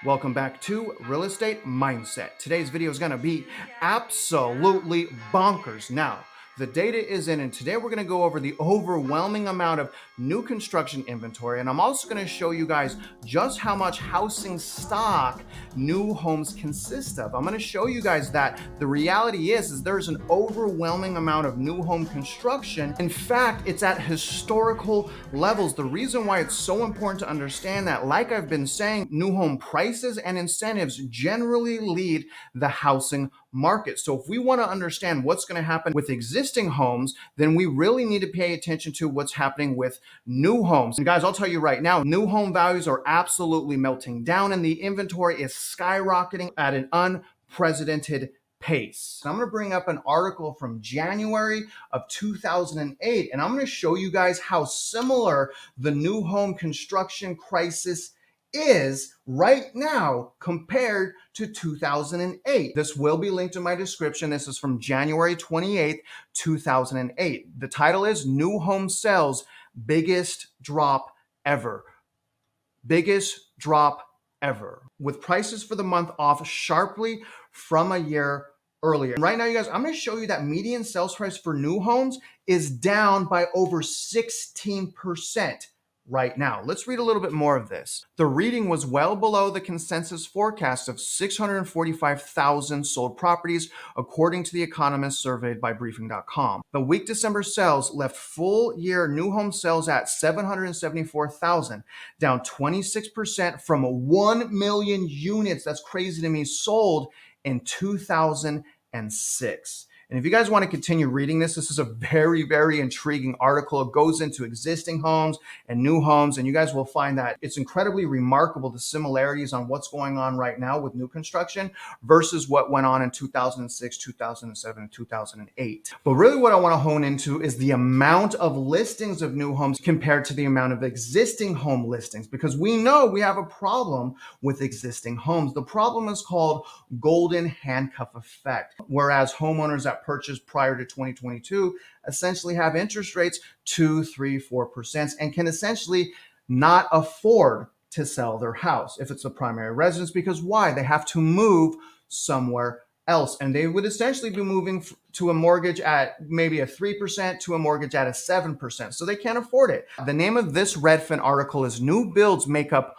Welcome back to Real Estate Mindset. Today's video is going to be absolutely bonkers. Now, the data is in, and today we're going to go over the overwhelming amount of new construction inventory, and I'm also going to show you guys just how much housing stock new homes consist of. I'm going to show you guys that the reality is there's an overwhelming amount of new home construction. In fact, it's at historical levels. The reason why it's so important to understand that, like I've been saying, new home prices and incentives generally lead the housing market. So if we want to understand what's going to happen with existing homes, then we really need to pay attention to what's happening with new homes. And guys, I'll tell you right now, new home values are absolutely melting down and the inventory is skyrocketing at an unprecedented pace. I'm going to bring up an article from January of 2008, and I'm going to show you guys how similar the new home construction crisis is right now compared to 2008. This will be linked in my description. This is from January 28th, 2008. The title is New Home Sales Biggest Drop Ever. Biggest drop ever. With prices for the month off sharply from a year earlier. Right now, you guys, I'm going to show you that median sales price for new homes is down by over 16%. Right now. Let's read a little bit more of this. The reading was well below the consensus forecast of 645,000 sold properties, according to the economists surveyed by briefing.com. The weak December sales left full year new home sales at 774,000, down 26% from 1 million units. That's crazy to me, sold in 2006. And if you guys want to continue reading this is a very, very intriguing article. It goes into existing homes and new homes, and you guys will find that it's incredibly remarkable, the similarities on what's going on right now with new construction versus what went on in 2006, 2007, and 2008. But really what I want to hone into is the amount of listings of new homes compared to the amount of existing home listings, because we know we have a problem with existing homes. The problem is called golden handcuff effect, whereas homeowners that purchased prior to 2022 essentially have interest rates 2, 3, 4% and can essentially not afford to sell their house if it's a primary residence, because why? They have to move somewhere else, and they would essentially be moving to a mortgage at maybe a 3% to a mortgage at a 7%, so they can't afford it. The name of this Redfin article is New Builds Make Up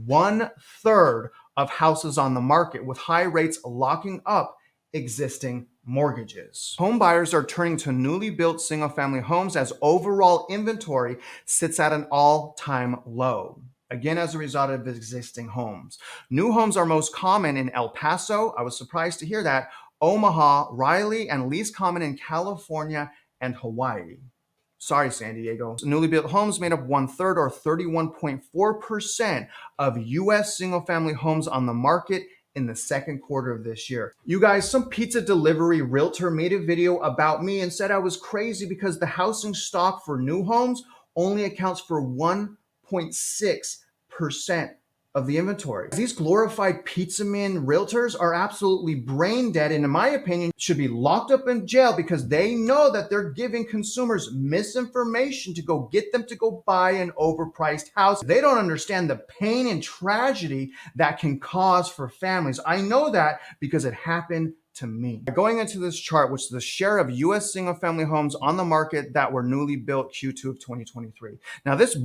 1/3 of houses on the market, with high rates locking up existing mortgages. Home buyers are turning to newly built single-family homes as overall inventory sits at an all-time low. Again, as a result of existing homes. New homes are most common in El Paso. I was surprised to hear that. Omaha, Raleigh, and least common in California and Hawaii. Sorry, San Diego. Newly built homes made up 1/3 or 31.4% of U.S. single-family homes on the market in the second quarter of this year. You guys, some pizza delivery realtor made a video about me and said I was crazy because the housing stock for new homes only accounts for 1.6% of the inventory. These glorified pizza man realtors are absolutely brain dead, and in my opinion should be locked up in jail because they know that they're giving consumers misinformation to go get them to go buy an overpriced house. They don't understand the pain and tragedy that can cause for families. I know that because it happened to me. Going into this chart, which is the share of U.S. single-family homes on the market that were newly built Q2 of 2023. Now, this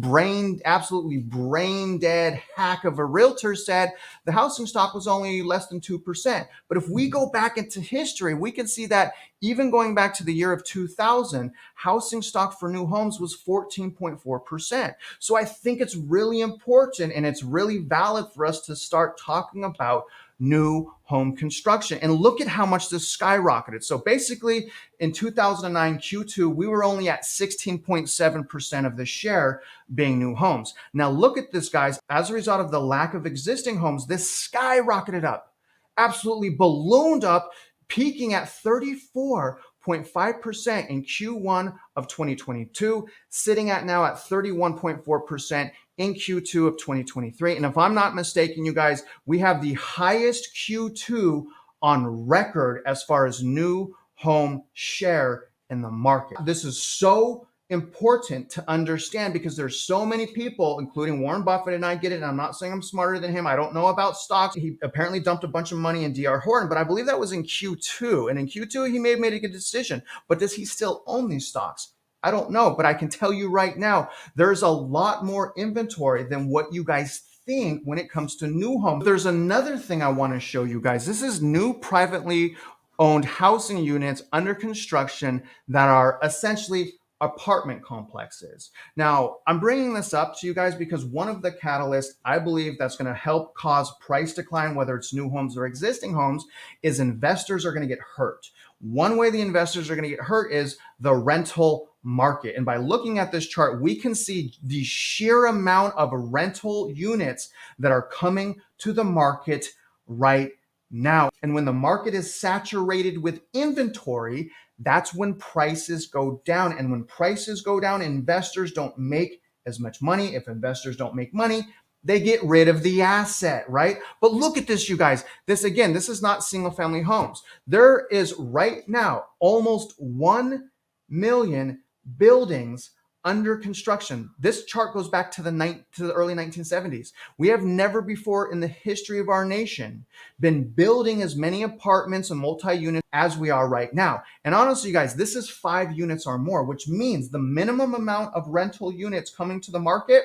absolutely brain-dead hack of a realtor said the housing stock was only less than 2%. But if we go back into history, we can see that even going back to the year of 2000, housing stock for new homes was 14.4%. So I think it's really important and it's really valid for us to start talking about new home construction. And look at how much this skyrocketed. So basically in 2009 Q2, we were only at 16.7% of the share being new homes. Now look at this, guys. As a result of the lack of existing homes, this skyrocketed up, absolutely ballooned up, peaking at 34.5% in Q1 of 2022, sitting at now at 31.4% in Q2 of 2023. And if I'm not mistaken, you guys, we have the highest Q2 on record as far as new home share in the market. This is so important to understand because there's so many people, including Warren Buffett, and I get it, and I'm not saying I'm smarter than him. I don't know about stocks. He apparently dumped a bunch of money in DR Horton, but I believe that was in Q2. And in Q2, he may have made a good decision. But does he still own these stocks? I don't know, but I can tell you right now, there's a lot more inventory than what you guys think when it comes to new homes. There's another thing I want to show you guys. This is new privately owned housing units under construction that are essentially apartment complexes. Now, I'm bringing this up to you guys because one of the catalysts I believe that's going to help cause price decline, whether it's new homes or existing homes, is investors are going to get hurt. One way the investors are going to get hurt is the rental market. And by looking at this chart, we can see the sheer amount of rental units that are coming to the market right now. And when the market is saturated with inventory, that's when prices go down. And when prices go down, investors don't make as much money. If investors don't make money, they get rid of the asset, right? But look at this, you guys. This is not single family homes. There is right now almost 1 million buildings under construction. This chart goes back to the early 1970s. We have never before in the history of our nation been building as many apartments and multi-units as we are right now. And honestly, you guys, this is 5 units or more, which means the minimum amount of rental units coming to the market,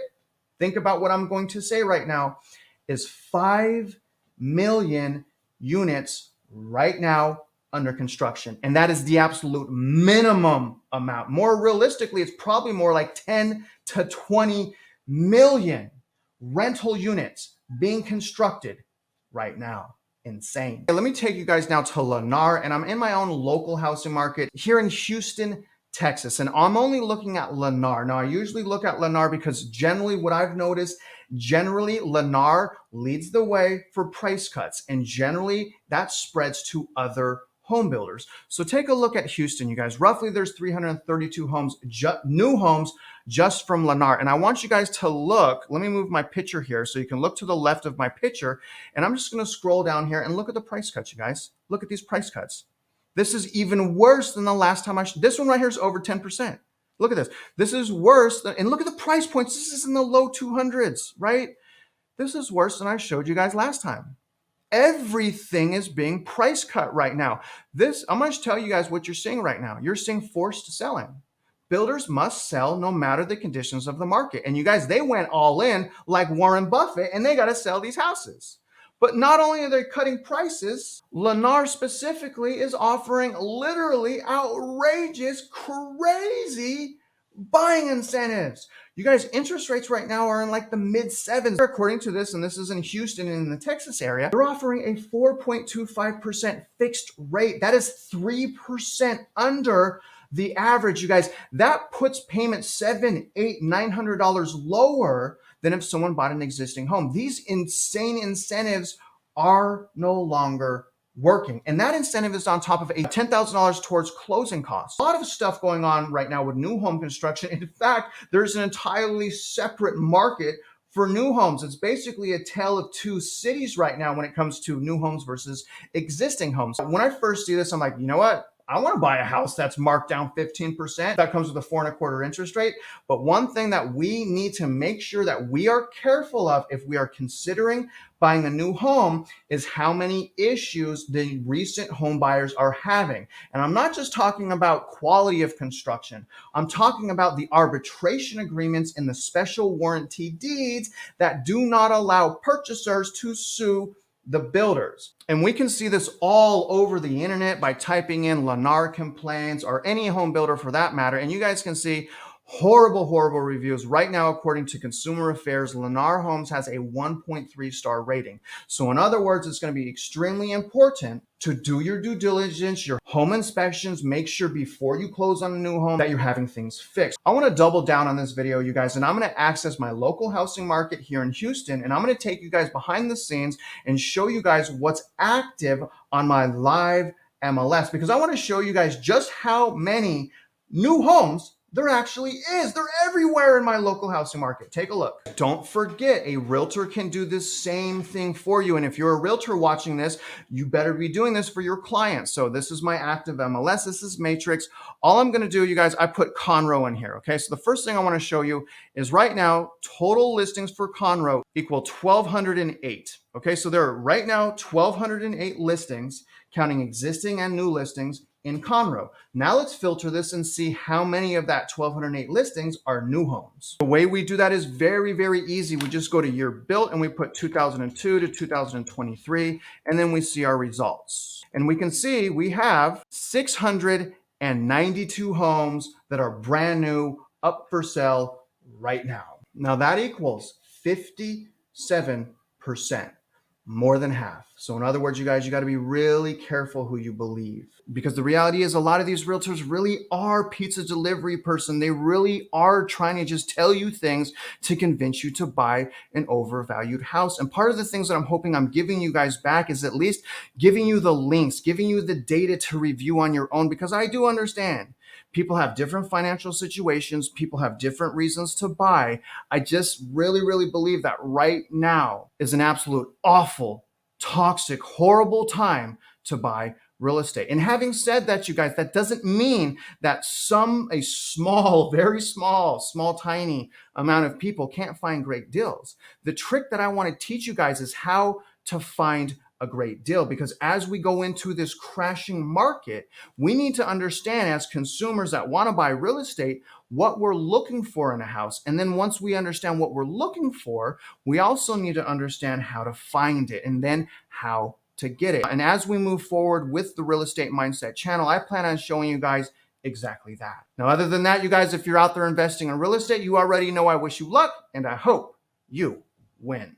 think about what I'm going to say right now, is 5 million units right now under construction. And that is the absolute minimum amount. More realistically, it's probably more like 10 to 20 million rental units being constructed right now. Insane. Let me take you guys now to Lennar, and I'm in my own local housing market here in Houston, Texas, and I'm only looking at Lennar. Now, I usually look at Lennar because generally what I've noticed, Lennar leads the way for price cuts, and generally that spreads to other home builders. So take a look at Houston, you guys. Roughly there's 332 homes, new homes just from Lennar. And I want you guys to look, let me move my picture here so you can look to the left of my picture. And I'm just going to scroll down here and look at the price cuts, you guys. Look at these price cuts. This is even worse than the last time this one right here is over 10%. Look at this. This is worse than, and look at the price points. This is in the low 200s, right? This is worse than I showed you guys last time. Everything is being price cut right now. I'm going to tell you guys what you're seeing right now. You're seeing forced selling. Builders must sell no matter the conditions of the market. And you guys, they went all in like Warren Buffett and they got to sell these houses. But not only are they cutting prices, Lennar specifically is offering literally outrageous, crazy buying incentives. You guys, interest rates right now are in like the mid 7s. According to this, and this is in Houston and in the Texas area, they're offering a 4.25% fixed rate. That is 3% under the average. You guys, that puts payments $700, $800, $900 lower than if someone bought an existing home. These insane incentives are no longer working. And that incentive is on top of a $10,000 towards closing costs. A lot of stuff going on right now with new home construction. In fact, there's an entirely separate market for new homes. It's basically a tale of two cities right now when it comes to new homes versus existing homes. When I first see this, I'm like, you know what? I want to buy a house that's marked down 15%. That comes with a 4.25% interest rate. But one thing that we need to make sure that we are careful of if we are considering buying a new home is how many issues the recent home buyers are having. And I'm not just talking about quality of construction. I'm talking about the arbitration agreements and the special warranty deeds that do not allow purchasers to sue the builders. And we can see this all over the internet by typing in Lennar Complaints or any home builder for that matter. And you guys can see horrible, horrible reviews. Right now, according to Consumer Affairs, Lennar Homes has a 1.3 star rating. So in other words, it's going to be extremely important to do your due diligence, your home inspections, make sure before you close on a new home that you're having things fixed. I want to double down on this video, you guys, and I'm going to access my local housing market here in Houston, and I'm going to take you guys behind the scenes and show you guys what's active on my live MLS, because I want to show you guys just how many new homes There actually is. They're everywhere in my local housing market. Take a look. Don't forget, a realtor can do the same thing for you. And if you're a realtor watching this, you better be doing this for your clients. So this is my active MLS. This is Matrix. All I'm going to do, you guys, I put Conroe in here. Okay. So the first thing I want to show you is right now, total listings for Conroe equal 1,208. Okay. So there are right now 1,208 listings, counting existing and new listings in Conroe. Now let's filter this and see how many of that 1,208 listings are new homes. The way we do that is very, very easy. We just go to year built and we put 2002 to 2023, and then we see our results. And we can see we have 692 homes that are brand new, up for sale right now. Now that equals 57%. More than half. So in other words, you guys, you got to be really careful who you believe, because the reality is a lot of these realtors really are pizza delivery person. They really are trying to just tell you things to convince you to buy an overvalued house. And part of the things that I'm hoping I'm giving you guys back is at least giving you the links, giving you the data to review on your own, because I do understand people have different financial situations. People have different reasons to buy. I just really, really believe that right now is an absolute awful, toxic, horrible time to buy real estate. And having said that, you guys, that doesn't mean that a small, very small, tiny amount of people can't find great deals. The trick that I want to teach you guys is how to find a great deal, because as we go into this crashing market, we need to understand as consumers that want to buy real estate what we're looking for in a house. And then once we understand what we're looking for, we also need to understand how to find it and then how to get it. And as we move forward with the Real Estate Mindset channel, I plan on showing you guys exactly that. Now, other than that, you guys, if you're out there investing in real estate, you already know I wish you luck and I hope you win.